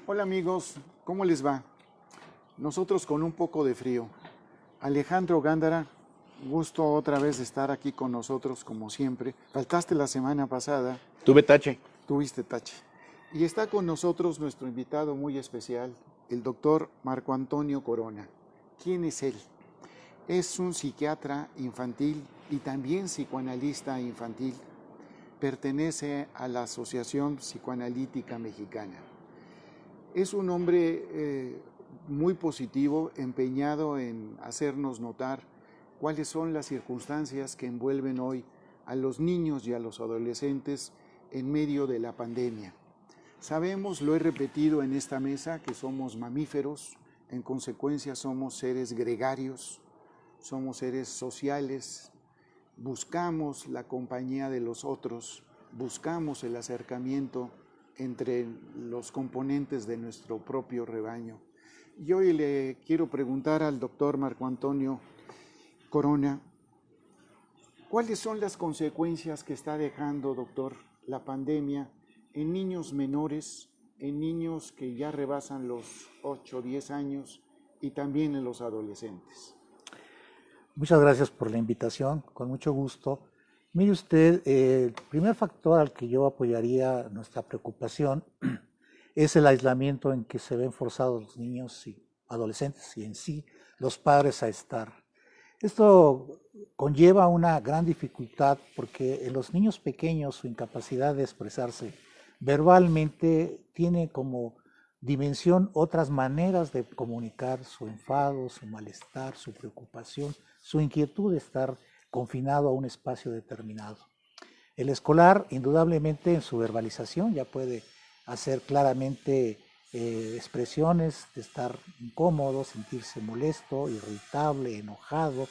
Hola amigos, ¿cómo les va? Nosotros con un poco de frío. Alejandro Gándara, gusto otra vez de estar aquí con nosotros como siempre. Faltaste la semana pasada, Tuve tache. tuviste tache. Y está con nosotros nuestro invitado muy especial, el doctor Marco Antonio Corona. ¿Quién es él? Es un psiquiatra infantil y también psicoanalista infantil. Pertenece a la Asociación Psicoanalítica Mexicana. Es un hombre muy positivo, empeñado en hacernos notar cuáles son las circunstancias que envuelven hoy a los niños y a los adolescentes en medio de la pandemia. Sabemos, lo he repetido en esta mesa, que somos mamíferos, en consecuencia somos seres gregarios, somos seres sociales, buscamos la compañía de los otros, buscamos el acercamiento entre los componentes de nuestro propio rebaño. Y hoy le quiero preguntar al doctor Marco Antonio Corona, ¿cuáles son las consecuencias que está dejando, doctor, la pandemia en niños menores, en niños que ya rebasan los 8 o 10 años y también en los adolescentes? Muchas gracias por la invitación, con mucho gusto. Mire usted, el primer factor al que yo apoyaría nuestra preocupación es el aislamiento en que se ven forzados los niños y adolescentes y en sí los padres a estar. Esto conlleva una gran dificultad porque en los niños pequeños su incapacidad de expresarse verbalmente tiene como dimensión otras maneras de comunicar su enfado, su malestar, su preocupación, su inquietud de estar confinado a un espacio determinado. El escolar, indudablemente, en su verbalización ya puede hacer claramente expresiones de estar incómodo, sentirse molesto, irritable, enojado,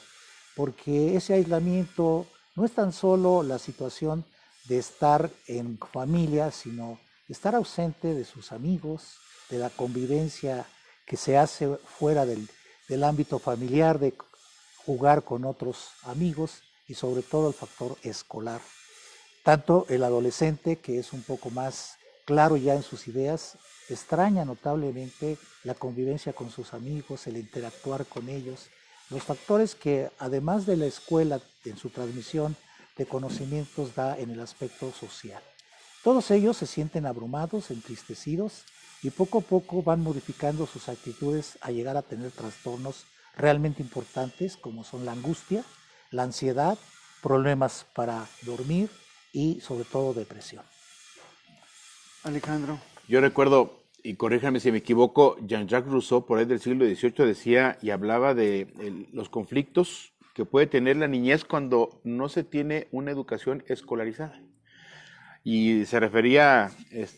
porque ese aislamiento no es tan solo la situación de estar en familia, sino estar ausente de sus amigos, de la convivencia que se hace fuera del ámbito familiar, de jugar con otros amigos y sobre todo el factor escolar. Tanto el adolescente, que es un poco más claro ya en sus ideas, extraña notablemente la convivencia con sus amigos, el interactuar con ellos, los factores que además de la escuela en su transmisión de conocimientos da en el aspecto social. Todos ellos se sienten abrumados, entristecidos y poco a poco van modificando sus actitudes a llegar a tener trastornos realmente importantes como son la angustia, la ansiedad, problemas para dormir y sobre todo depresión. Alejandro. Yo recuerdo, y corríjame si me equivoco, Jean-Jacques Rousseau, por ahí del siglo XVIII, decía y hablaba de los conflictos que puede tener la niñez cuando no se tiene una educación escolarizada. Y se refería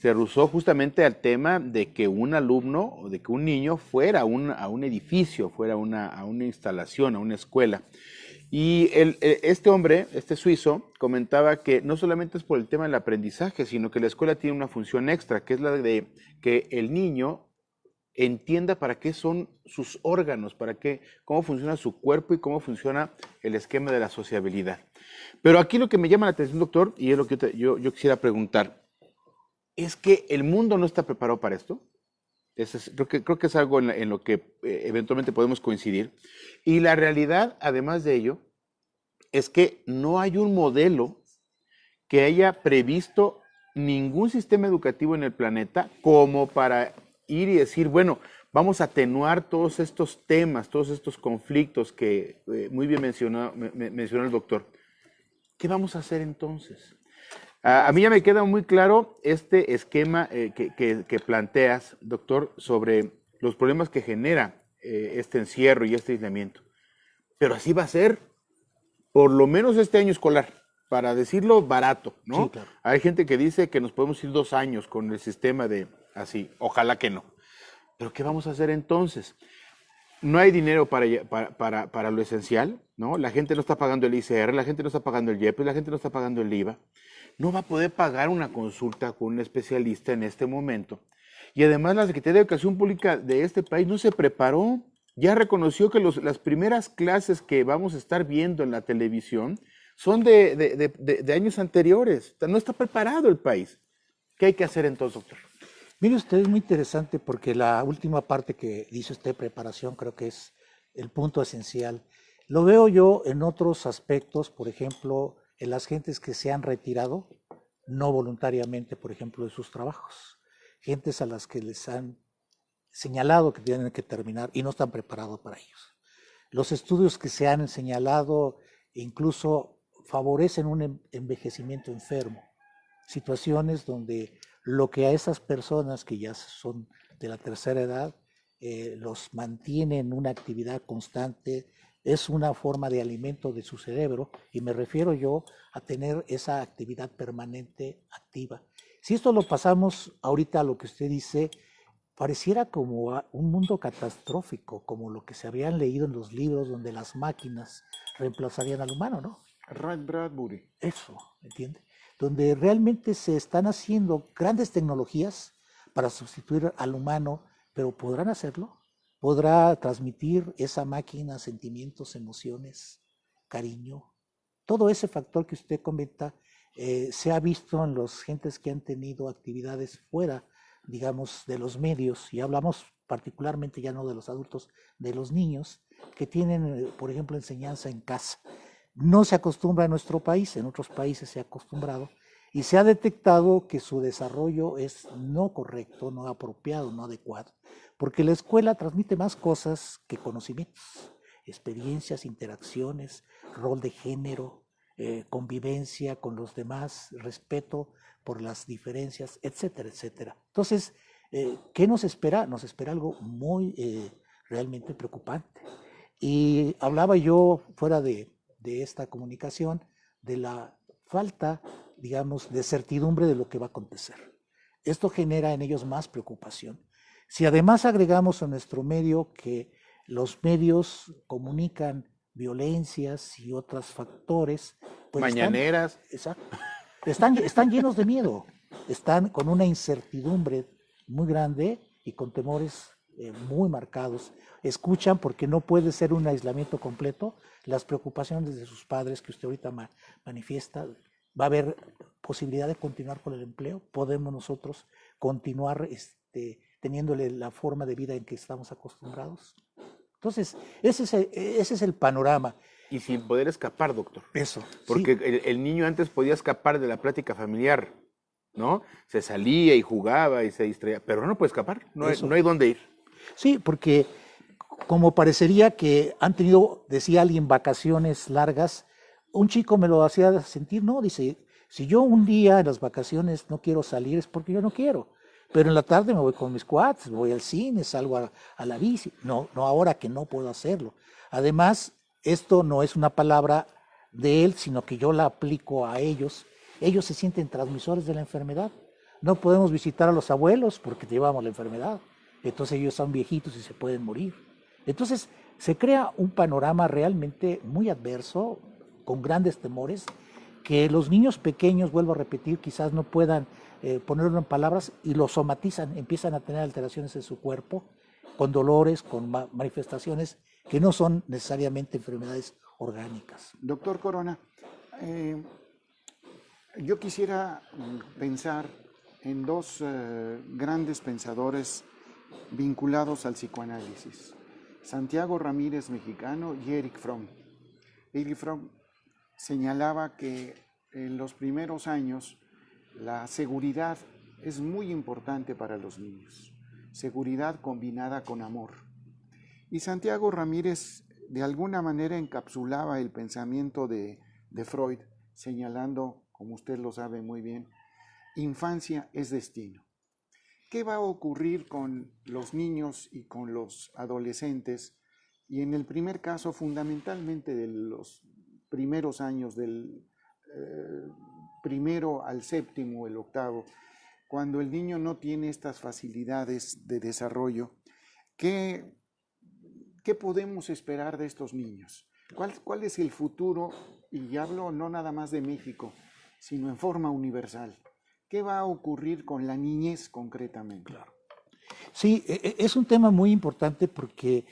Rousseau justamente al tema de que un alumno o de que un niño fuera a un edificio, fuera a una instalación, a una escuela. Y este hombre, este suizo, comentaba que no solamente es por el tema del aprendizaje, sino que la escuela tiene una función extra, que es la de que el niño entienda para qué son sus órganos, cómo funciona su cuerpo y cómo funciona el esquema de la sociabilidad. Pero aquí lo que me llama la atención, doctor, y es lo que yo quisiera preguntar, es que el mundo no está preparado para esto. Creo que es algo en lo que eventualmente podemos coincidir. Y la realidad, además de ello, es que no hay un modelo que haya previsto ningún sistema educativo en el planeta como para ir y decir, bueno, vamos a atenuar todos estos temas, todos estos conflictos que muy bien mencionó el doctor. ¿Qué vamos a hacer entonces? A mí ya me queda muy claro este esquema que planteas, doctor, sobre los problemas que genera este encierro y este aislamiento. Pero así va a ser, por lo menos este año escolar, para decirlo barato, ¿no? Sí, claro. Hay gente que dice que nos podemos ir 2 años con el sistema de así, ojalá que no. Pero ¿qué vamos a hacer entonces? No hay dinero para lo esencial, ¿no? La gente no está pagando el ICR, la gente no está pagando el IEPS, la gente no está pagando el IVA. No va a poder pagar una consulta con un especialista en este momento. Y además la Secretaría de Educación Pública de este país no se preparó. Ya reconoció que las primeras clases que vamos a estar viendo en la televisión son de años anteriores. No está preparado el país. ¿Qué hay que hacer entonces, doctor? Mire usted, es muy interesante porque la última parte que dice usted, preparación, creo que es el punto esencial. Lo veo yo en otros aspectos, por ejemplo, en las gentes que se han retirado, no voluntariamente, por ejemplo, de sus trabajos. Gentes a las que les han señalado que tienen que terminar y no están preparados para ellos. Los estudios que se han señalado incluso favorecen un envejecimiento enfermo, situaciones donde lo que a esas personas que ya son de la tercera edad los mantiene en una actividad constante, es una forma de alimento de su cerebro, y me refiero yo a tener esa actividad permanente activa. Si esto lo pasamos ahorita a lo que usted dice, pareciera como un mundo catastrófico, como lo que se habían leído en los libros donde las máquinas reemplazarían al humano, ¿no? Ray Bradbury. Eso, ¿entiende? Donde realmente se están haciendo grandes tecnologías para sustituir al humano, pero ¿podrán hacerlo? ¿Podrá transmitir esa máquina sentimientos, emociones, cariño? Todo ese factor que usted comenta se ha visto en las gentes que han tenido actividades fuera, digamos, de los medios, y hablamos particularmente ya no de los adultos, de los niños que tienen, por ejemplo, enseñanza en casa. No se acostumbra en nuestro país, en otros países se ha acostumbrado, y se ha detectado que su desarrollo es no correcto, no apropiado, no adecuado, porque la escuela transmite más cosas que conocimientos, experiencias, interacciones, rol de género, convivencia con los demás, respeto por las diferencias, etcétera, etcétera. Entonces, ¿qué nos espera? Nos espera algo muy realmente preocupante. Y hablaba yo fuera de esta comunicación de la falta, digamos, de certidumbre de lo que va a acontecer. Esto genera en ellos más preocupación. Si además agregamos a nuestro medio que los medios comunican violencias y otros factores, pues Mañaneras. están llenos de miedo, están con una incertidumbre muy grande y con temores muy marcados. Escuchan, porque no puede ser un aislamiento completo, las preocupaciones de sus padres que usted ahorita manifiesta. ¿Va a haber posibilidad de continuar con el empleo? ¿Podemos nosotros continuar teniéndole la forma de vida en que estamos acostumbrados? Entonces, ese es el panorama. Y sin poder escapar, doctor. Eso. Porque sí. el niño antes podía escapar de la plática familiar, ¿no? Se salía y jugaba y se distraía, pero no puede escapar, no hay dónde ir. Sí, porque como parecería que han tenido, decía alguien, vacaciones largas, un chico me lo hacía sentir, no, dice, si yo un día en las vacaciones no quiero salir es porque yo no quiero, pero en la tarde me voy con mis cuates, voy al cine, salgo a la bici, no ahora que no puedo hacerlo. Además, esto no es una palabra de él, sino que yo la aplico a ellos. Ellos se sienten transmisores de la enfermedad. No podemos visitar a los abuelos porque llevamos la enfermedad. Entonces ellos son viejitos y se pueden morir. Entonces se crea un panorama realmente muy adverso, con grandes temores, que los niños pequeños, vuelvo a repetir, quizás no puedan ponerlo en palabras y lo somatizan, empiezan a tener alteraciones en su cuerpo, con dolores, con manifestaciones que no son necesariamente enfermedades orgánicas. Doctor Corona, yo quisiera pensar en dos grandes pensadores vinculados al psicoanálisis: Santiago Ramírez, mexicano, y Erich Fromm. Erich Fromm señalaba que en los primeros años la seguridad es muy importante para los niños, seguridad combinada con amor. Y Santiago Ramírez de alguna manera encapsulaba el pensamiento de Freud, señalando, como usted lo sabe muy bien, infancia es destino. ¿Qué va a ocurrir con los niños y con los adolescentes? Y en el primer caso, fundamentalmente de los primeros años, del primero al séptimo, el octavo, cuando el niño no tiene estas facilidades de desarrollo, ¿qué podemos esperar de estos niños? ¿Cuál es el futuro? Y hablo no nada más de México, sino en forma universal. ¿Qué va a ocurrir con la niñez concretamente? Claro. Sí, es un tema muy importante porque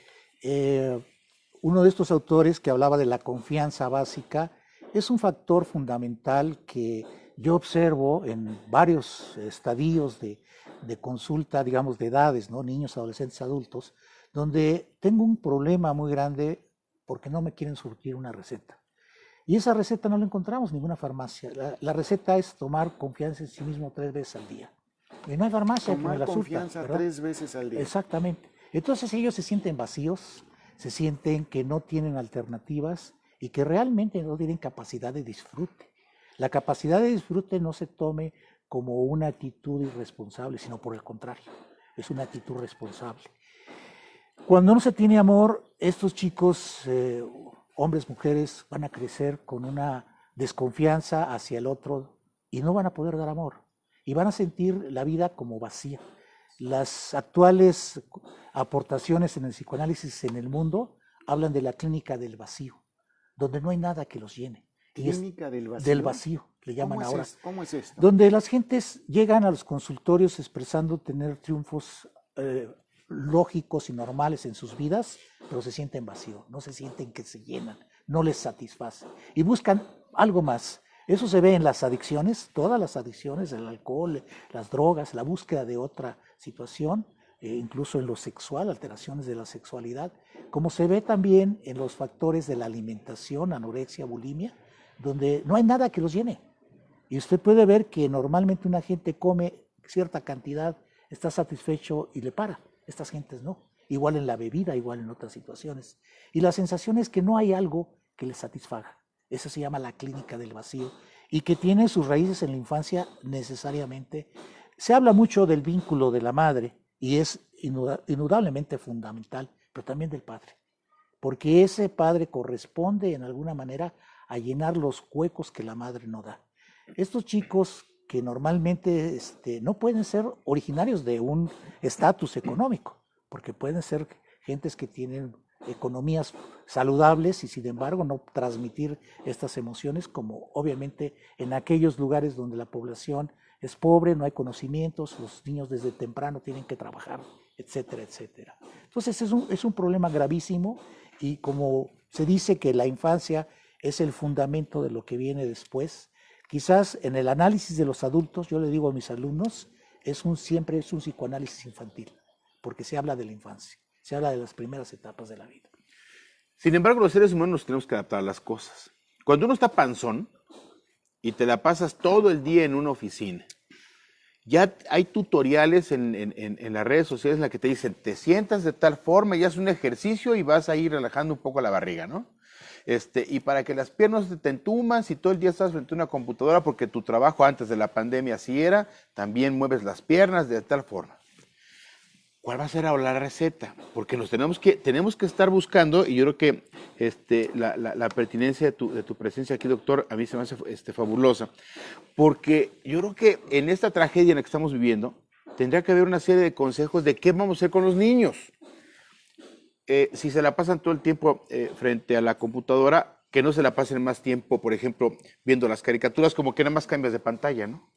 uno de estos autores que hablaba de la confianza básica es un factor fundamental que yo observo en varios estadios de consulta, digamos, de edades, ¿no? Niños, adolescentes, adultos, donde tengo un problema muy grande porque no me quieren surtir una receta. Y esa receta no la encontramos en ninguna farmacia. La receta es tomar confianza en sí mismo 3 veces al día. Y no hay farmacia que me Tomar la surta, confianza ¿verdad? 3 veces al día. Exactamente. Entonces ellos se sienten vacíos, se sienten que no tienen alternativas y que realmente no tienen capacidad de disfrute. La capacidad de disfrute no se tome como una actitud irresponsable, sino por el contrario, es una actitud responsable. Cuando no se tiene amor, estos chicos, hombres, mujeres, van a crecer con una desconfianza hacia el otro y no van a poder dar amor. Y van a sentir la vida como vacía. Las actuales aportaciones en el psicoanálisis en el mundo hablan de la clínica del vacío, donde no hay nada que los llene. Clínica del vacío. Del vacío, le llaman ahora. ¿Cómo es esto? Donde las gentes llegan a los consultorios expresando tener triunfos lógicos y normales en sus vidas, pero se sienten vacíos, no se sienten que se llenan, no les satisface y buscan algo más. Eso se ve en las adicciones, todas las adicciones, el alcohol, las drogas, la búsqueda de otra situación, incluso en lo sexual, alteraciones de la sexualidad, como se ve también en los factores de la alimentación, anorexia, bulimia, donde no hay nada que los llene. Y usted puede ver que normalmente una gente come cierta cantidad, está satisfecho y le para. Estas gentes no. Igual en la bebida, igual en otras situaciones. Y la sensación es que no hay algo que les satisfaga. Eso se llama la clínica del vacío y que tiene sus raíces en la infancia necesariamente. Se habla mucho del vínculo de la madre y es indudablemente fundamental, pero también del padre. Porque ese padre corresponde en alguna manera a llenar los huecos que la madre no da. Estos chicos que normalmente no pueden ser originarios de un estatus económico, porque pueden ser gentes que tienen economías saludables y sin embargo no transmitir estas emociones, como obviamente en aquellos lugares donde la población es pobre, no hay conocimientos, los niños desde temprano tienen que trabajar, etcétera, etcétera. Entonces es un problema gravísimo y como se dice que la infancia es el fundamento de lo que viene después, quizás en el análisis de los adultos, yo le digo a mis alumnos, siempre es un psicoanálisis infantil, porque se habla de la infancia, se habla de las primeras etapas de la vida. Sin embargo, los seres humanos nos tenemos que adaptar a las cosas. Cuando uno está panzón y te la pasas todo el día en una oficina, ya hay tutoriales en las redes sociales en las que te dicen, te sientas de tal forma y haces un ejercicio y vas a ir relajando un poco la barriga, ¿no? Y para que las piernas te entuman, si todo el día estás frente a una computadora, porque tu trabajo antes de la pandemia así era, también mueves las piernas de tal forma. ¿Cuál va a ser ahora la receta? Porque tenemos que estar buscando, y yo creo que la pertinencia de tu presencia aquí, doctor, a mí se me hace fabulosa, porque yo creo que en esta tragedia en la que estamos viviendo, tendría que haber una serie de consejos de qué vamos a hacer con los niños. Si se la pasan todo el tiempo frente a la computadora, que no se la pasen más tiempo, por ejemplo, viendo las caricaturas, como que nada más cambias de pantalla, ¿no?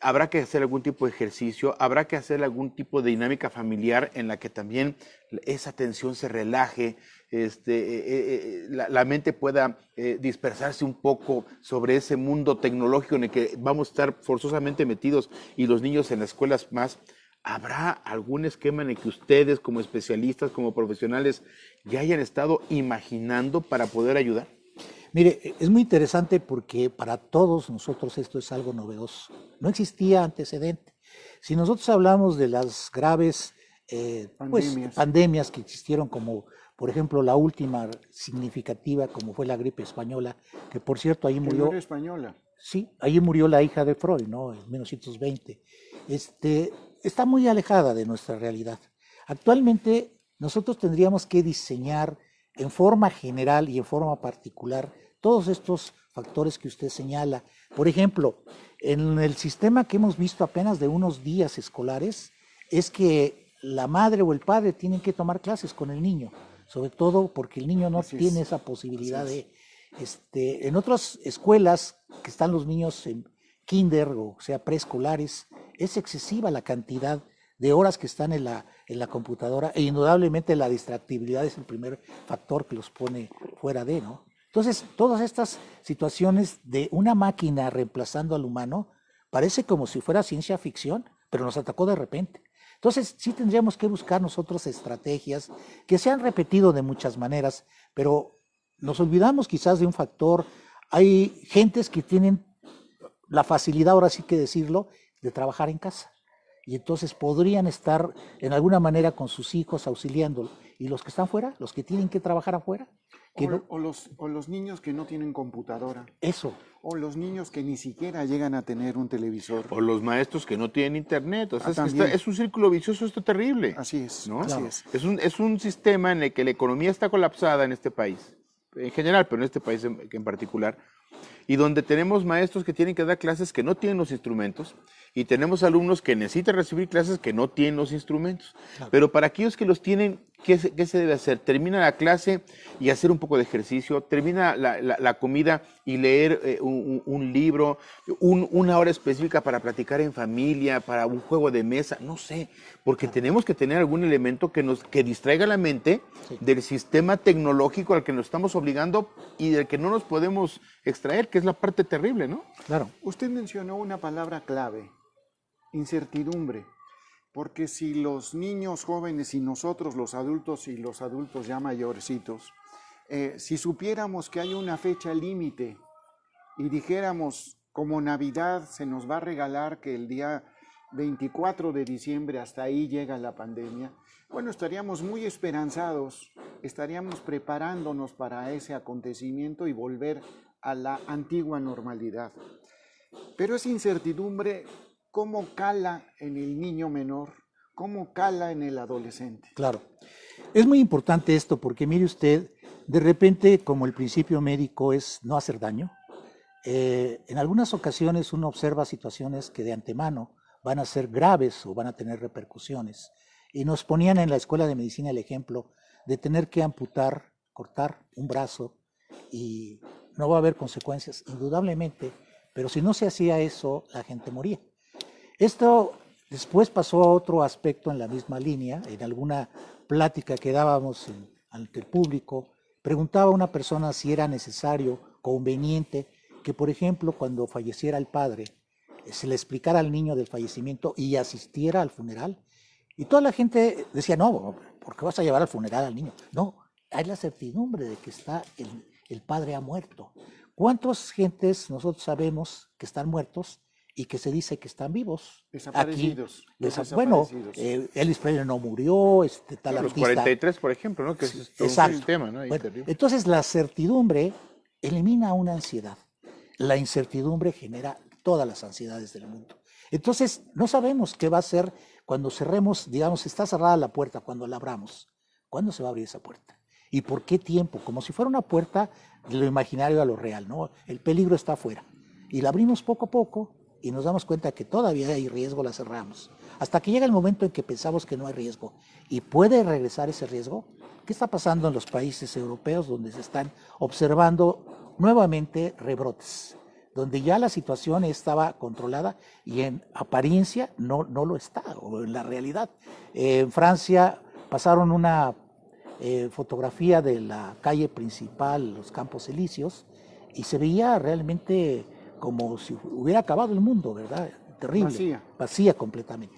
Habrá que hacer algún tipo de ejercicio, habrá que hacer algún tipo de dinámica familiar en la que también esa tensión se relaje, la mente pueda dispersarse un poco sobre ese mundo tecnológico en el que vamos a estar forzosamente metidos y los niños en las escuelas más. ¿Habrá algún esquema en el que ustedes como especialistas, como profesionales, ya hayan estado imaginando para poder ayudar? Mire, es muy interesante porque para todos nosotros esto es algo novedoso. No existía antecedente. Si nosotros hablamos de las graves pandemias que existieron, como por ejemplo la última significativa, como fue la gripe española, que por cierto ahí murió. ¿No era española? Sí, ahí murió la hija de Freud, ¿no? En 1920. Está muy alejada de nuestra realidad. Actualmente nosotros tendríamos que diseñar en forma general y en forma particular todos estos factores que usted señala. Por ejemplo, en el sistema que hemos visto apenas de unos días escolares, es que la madre o el padre tienen que tomar clases con el niño, sobre todo porque el niño no tiene esa posibilidad de... en otras escuelas que están los niños en kinder o sea preescolares, es excesiva la cantidad de horas que están en la computadora e indudablemente la distractibilidad es el primer factor que los pone fuera de, ¿no? Entonces, todas estas situaciones de una máquina reemplazando al humano, parece como si fuera ciencia ficción, pero nos atacó de repente. Entonces, sí tendríamos que buscar nosotros estrategias que se han repetido de muchas maneras, pero nos olvidamos quizás de un factor. Hay gentes que tienen la facilidad, ahora sí que decirlo, de trabajar en casa. Y entonces podrían estar en alguna manera con sus hijos auxiliándolo. Y los que están fuera, los que tienen que trabajar afuera, que no, O los niños que no tienen computadora, eso, o los niños que ni siquiera llegan a tener un televisor. O los maestros que no tienen internet. O sea, es, que también. es un círculo vicioso esto terrible. Así es, ¿no? así Claro. es. Es un sistema en el que la economía está colapsada en este país, en general, pero en este país en particular, y donde tenemos maestros que tienen que dar clases que no tienen los instrumentos, y tenemos alumnos que necesitan recibir clases que no tienen los instrumentos. Claro. Pero para aquellos que los tienen, ¿qué se debe hacer? Termina la clase y hacer un poco de ejercicio, termina la comida y leer un libro, una hora específica para platicar en familia, para un juego de mesa, no sé, porque tenemos que tener algún elemento que distraiga la mente del sistema tecnológico al que nos estamos obligando y del que no nos podemos extraer, que es la parte terrible, ¿no? claro. Usted mencionó una palabra clave, incertidumbre, porque si los niños jóvenes y nosotros los adultos y los adultos ya mayorcitos, si supiéramos que hay una fecha límite y dijéramos como Navidad se nos va a regalar que el día 24 de diciembre hasta ahí llega la pandemia, bueno, estaríamos muy esperanzados, estaríamos preparándonos para ese acontecimiento y volver a la antigua normalidad. Pero esa incertidumbre, ¿cómo cala en el niño menor? ¿Cómo cala en el adolescente? Claro. Es muy importante esto porque mire usted, de repente, como el principio médico es no hacer daño, en algunas ocasiones uno observa situaciones que de antemano van a ser graves o van a tener repercusiones. Y nos ponían en la escuela de medicina el ejemplo de tener que amputar, cortar un brazo y no va a haber consecuencias, indudablemente, pero si no se hacía eso, la gente moría. Esto después pasó a otro aspecto en la misma línea, en alguna plática que dábamos ante el público, preguntaba a una persona si era necesario, conveniente, que por ejemplo cuando falleciera el padre, se le explicara al niño del fallecimiento y asistiera al funeral. Y toda la gente decía, no, ¿por qué vas a llevar al funeral al niño? No, hay la certidumbre de que el padre ha muerto. ¿Cuántas gentes nosotros sabemos que están muertos y que se dice que están vivos? Desaparecidos. Bueno, Elvis Presley no murió, tal Los artista. 43, por ejemplo, ¿no? Que es todo un sistema, ¿no? Bueno, entonces la certidumbre elimina una ansiedad. La incertidumbre genera todas las ansiedades del mundo. Entonces, no sabemos qué va a ser cuando cerremos, digamos, está cerrada la puerta, cuando la abramos. ¿Cuándo se va a abrir esa puerta? ¿Y por qué tiempo? Como si fuera una puerta de lo imaginario a lo real, ¿no? El peligro está afuera. Y la abrimos poco a poco y nos damos cuenta que todavía hay riesgo, la cerramos. Hasta que llega el momento en que pensamos que no hay riesgo. ¿Y puede regresar ese riesgo? ¿Qué está pasando en los países europeos donde se están observando nuevamente rebrotes? Donde ya la situación estaba controlada y en apariencia no lo está, o en la realidad. En Francia pasaron una fotografía de la calle principal, los Campos Elíseos, y se veía realmente como si hubiera acabado el mundo, ¿verdad? Terrible. Vacía completamente.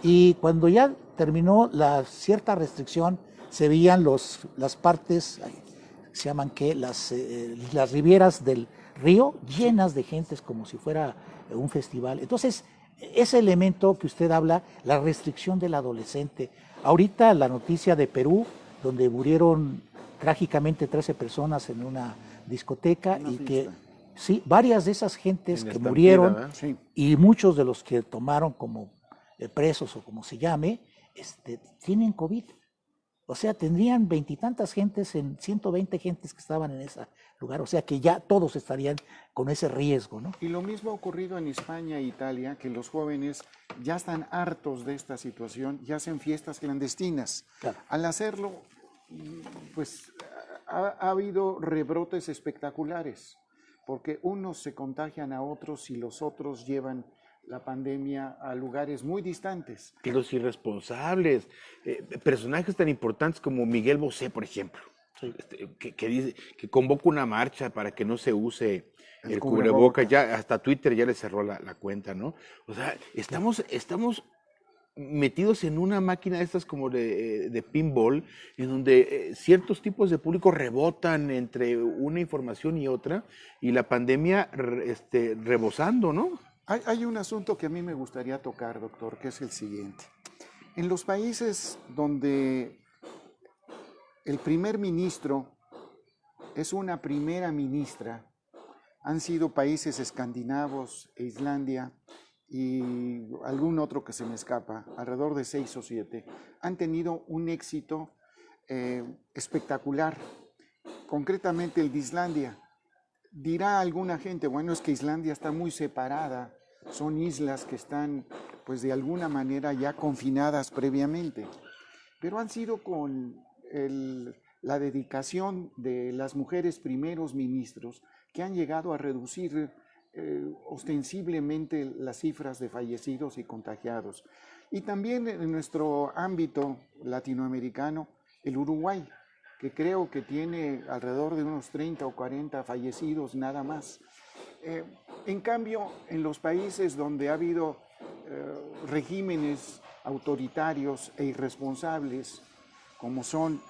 Y cuando ya terminó la cierta restricción, se veían las partes, se llaman ¿qué? Las rivieras del río llenas de gentes como si fuera un festival. Entonces, ese elemento que usted habla, la restricción del adolescente. Ahorita la noticia de Perú, donde murieron trágicamente 13 personas en una discoteca y que sí, varias de esas gentes que murieron y muchos de los que tomaron como presos o como se llame, tienen COVID. O sea, tendrían veintitantas gentes en 120 gentes que estaban en ese lugar. O sea, que ya todos estarían con ese riesgo, ¿no? Y lo mismo ha ocurrido en España e Italia, que los jóvenes ya están hartos de esta situación y hacen fiestas clandestinas. Claro. Al hacerlo, pues ha habido rebrotes espectaculares, porque unos se contagian a otros y los otros llevan la pandemia a lugares muy distantes. Y los irresponsables, personajes tan importantes como Miguel Bosé, por ejemplo, Sí. Que dice, que convoca una marcha para que no se use El el cubreboca. cubreboca, ya hasta Twitter ya le cerró la cuenta, ¿no? O sea, estamos metidos en una máquina de estas como de pinball, en donde ciertos tipos de público rebotan entre una información y otra, y la pandemia rebosando, ¿no? Hay un asunto que a mí me gustaría tocar, doctor, que es el siguiente. En los países donde el primer ministro es una primera ministra, han sido países escandinavos e Islandia y algún otro que se me escapa, alrededor de 6 o 7, han tenido un éxito espectacular, concretamente el de Islandia. Dirá alguna gente, bueno, es que Islandia está muy separada, son islas que están, pues de alguna manera ya confinadas previamente, pero han sido con la dedicación de las mujeres primeros ministros que han llegado a reducir ostensiblemente las cifras de fallecidos y contagiados. Y también en nuestro ámbito latinoamericano, el Uruguay, que creo que tiene alrededor de unos 30 o 40 fallecidos nada más. En cambio, en los países donde ha habido regímenes autoritarios e irresponsables, como son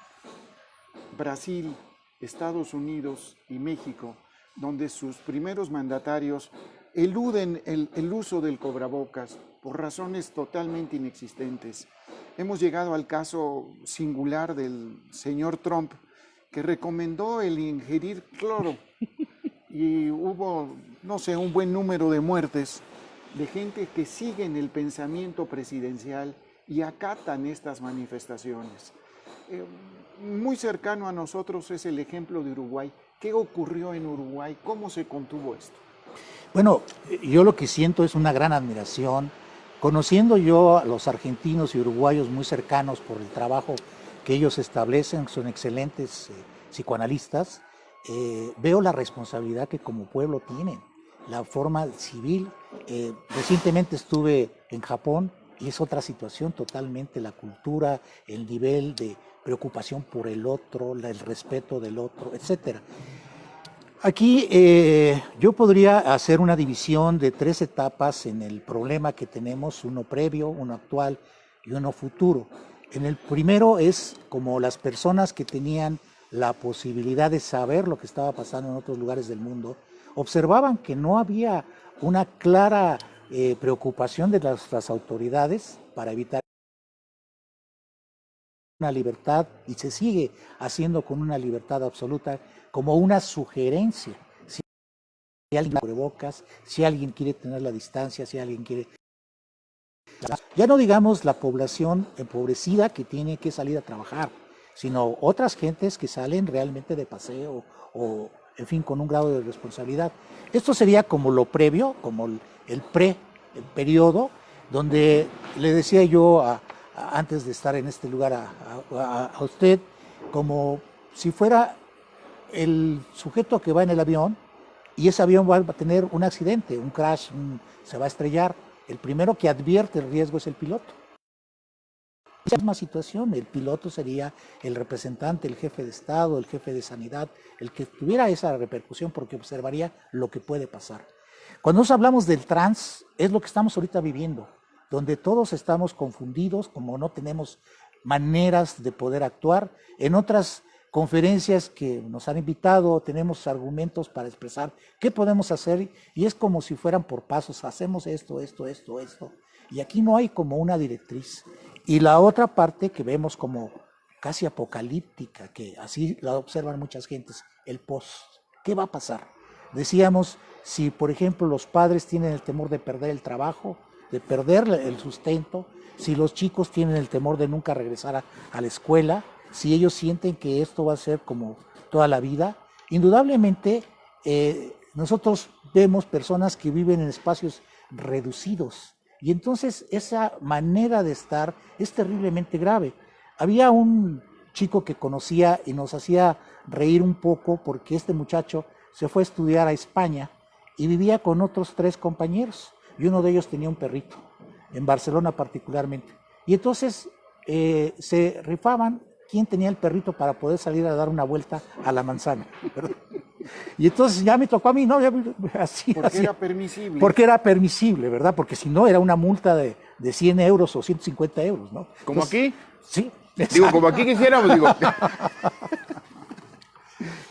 Brasil, Estados Unidos y México, donde sus primeros mandatarios eluden el uso del cubrebocas por razones totalmente inexistentes. Hemos llegado al caso singular del señor Trump, que recomendó el ingerir cloro y hubo, no sé, un buen número de muertes de gente que siguen el pensamiento presidencial y acatan estas manifestaciones. Muy cercano a nosotros es el ejemplo de Uruguay. ¿Qué ocurrió en Uruguay? ¿Cómo se contuvo esto? Bueno, yo lo que siento es una gran admiración. Conociendo yo a los argentinos y uruguayos muy cercanos por el trabajo que ellos establecen, son excelentes psicoanalistas, veo la responsabilidad que como pueblo tienen, la forma civil. Recientemente estuve en Japón y es otra situación totalmente, la cultura, el nivel de preocupación por el otro, el respeto del otro, etcétera. Aquí yo podría hacer una división de 3 etapas en el problema que tenemos, uno previo, uno actual y uno futuro. En el primero es como las personas que tenían la posibilidad de saber lo que estaba pasando en otros lugares del mundo, observaban que no había una clara preocupación de las autoridades para evitar una libertad, y se sigue haciendo con una libertad absoluta, como una sugerencia. Si alguien cubrebocas, si alguien quiere tener la distancia, si alguien quiere... Ya no digamos la población empobrecida que tiene que salir a trabajar, sino otras gentes que salen realmente de paseo o, en fin, con un grado de responsabilidad. Esto sería como lo previo, como el periodo, donde le decía yo antes de estar en este lugar a usted, como si fuera el sujeto que va en el avión y ese avión va a tener un accidente, un crash, se va a estrellar. El primero que advierte el riesgo es el piloto. En la misma situación, el piloto sería el representante, el jefe de Estado, el jefe de Sanidad, el que tuviera esa repercusión porque observaría lo que puede pasar. Cuando nos hablamos del trans, es lo que estamos ahorita viviendo, donde todos estamos confundidos, como no tenemos maneras de poder actuar. En otras conferencias que nos han invitado, tenemos argumentos para expresar qué podemos hacer y es como si fueran por pasos, hacemos esto, y aquí no hay como una directriz. Y la otra parte que vemos como casi apocalíptica, que así la observan muchas gentes, el post. ¿Qué va a pasar? Decíamos, si por ejemplo los padres tienen el temor de perder el trabajo, de perder el sustento, si los chicos tienen el temor de nunca regresar a la escuela, si ellos sienten que esto va a ser como toda la vida, indudablemente nosotros vemos personas que viven en espacios reducidos y entonces esa manera de estar es terriblemente grave. Había un chico que conocía y nos hacía reír un poco porque este muchacho se fue a estudiar a España y vivía con otros 3 compañeros y uno de ellos tenía un perrito, en Barcelona particularmente. Y entonces se rifaban quién tenía el perrito para poder salir a dar una vuelta a la manzana, ¿verdad? Y entonces ya me tocó a mí, ¿no? Así, Porque así. era permisible. Porque era permisible, ¿verdad? Porque si no, era una multa de 100 euros o 150 euros, ¿no? ¿Como Entonces, aquí? Sí. Digo, como aquí quisiéramos, digo.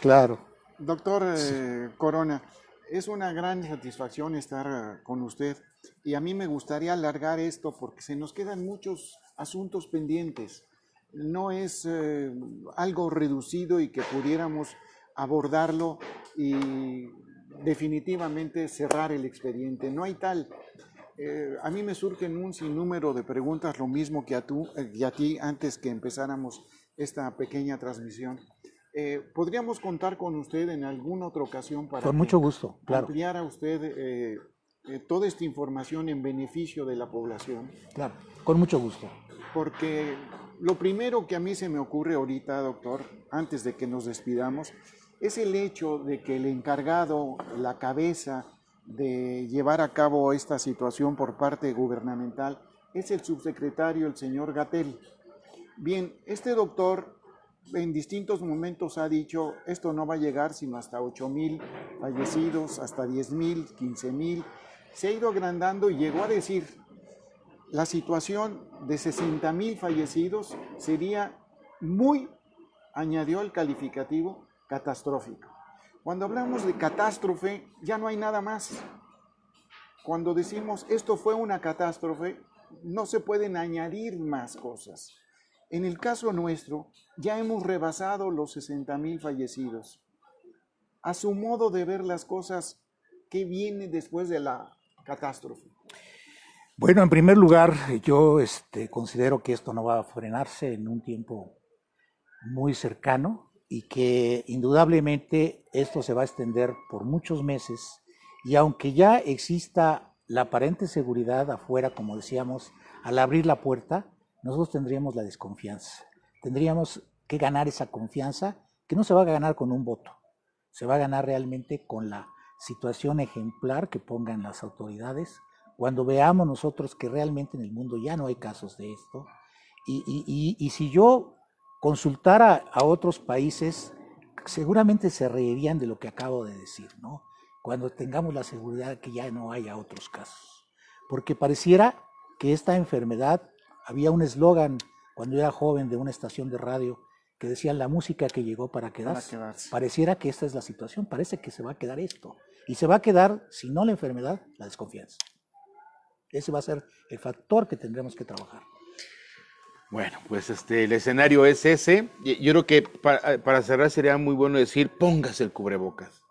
Claro. Doctor Corona, es una gran satisfacción estar con usted y a mí me gustaría alargar esto porque se nos quedan muchos asuntos pendientes. No es algo reducido y que pudiéramos abordarlo y definitivamente cerrar el expediente. No hay tal. A mí me surgen un sinnúmero de preguntas, lo mismo que a ti antes que empezáramos esta pequeña transmisión. ¿Podríamos contar con usted en alguna otra ocasión para Con mucho gusto, claro. ampliara usted toda esta información en beneficio de la población? Claro, con mucho gusto. Porque lo primero que a mí se me ocurre ahorita, doctor, antes de que nos despidamos, es el hecho de que el encargado, la cabeza de llevar a cabo esta situación por parte gubernamental, es el subsecretario, el señor Gatell. Bien, este doctor en distintos momentos ha dicho, esto no va a llegar sino hasta 8,000 fallecidos, hasta 10,000, 15,000. Se ha ido agrandando y llegó a decir, la situación de 60,000 fallecidos sería muy, añadió el calificativo, catastrófico. Cuando hablamos de catástrofe, ya no hay nada más. Cuando decimos esto fue una catástrofe, no se pueden añadir más cosas. En el caso nuestro, ya hemos rebasado los 60,000 fallecidos. A su modo de ver las cosas, ¿qué viene después de la catástrofe? Bueno, en primer lugar, yo considero que esto no va a frenarse en un tiempo muy cercano y que indudablemente esto se va a extender por muchos meses y aunque ya exista la aparente seguridad afuera, como decíamos, al abrir la puerta, nosotros tendríamos la desconfianza. Tendríamos que ganar esa confianza que no se va a ganar con un voto, se va a ganar realmente con la situación ejemplar que pongan las autoridades cuando veamos nosotros que realmente en el mundo ya no hay casos de esto. Y si yo consultara a otros países, seguramente se reirían de lo que acabo de decir, ¿no? Cuando tengamos la seguridad de que ya no haya otros casos. Porque pareciera que esta enfermedad, había un eslogan cuando yo era joven de una estación de radio que decía la música que llegó para quedarse. Pareciera que esta es la situación, parece que se va a quedar esto. Y se va a quedar, si no la enfermedad, la desconfianza. Ese va a ser el factor que tendremos que trabajar. Bueno, pues el escenario es ese. Yo creo que para cerrar sería muy bueno decir, póngase el cubrebocas.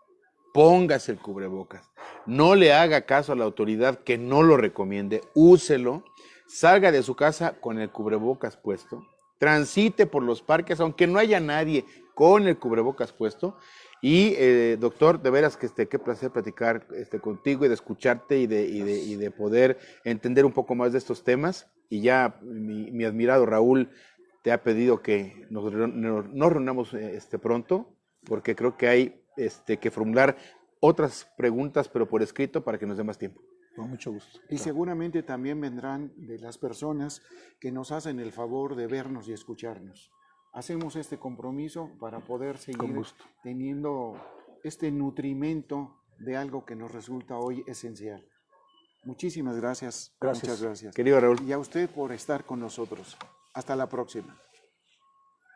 Póngase el cubrebocas. No le haga caso a la autoridad que no lo recomiende. Úselo. Salga de su casa con el cubrebocas puesto. Transite por los parques, aunque no haya nadie, con el cubrebocas puesto. Y doctor, de veras que qué placer platicar contigo y de escucharte y de poder entender un poco más de estos temas. Y ya mi admirado Raúl te ha pedido que nos reunamos pronto, porque creo que hay que formular otras preguntas, pero por escrito, para que nos dé más tiempo. Con mucho gusto. Y seguramente también vendrán de las personas que nos hacen el favor de vernos y escucharnos. Hacemos este compromiso para poder seguir teniendo este nutrimento de algo que nos resulta hoy esencial. Muchísimas gracias. Gracias. Muchas gracias. Querido Raúl. Y a usted por estar con nosotros. Hasta la próxima.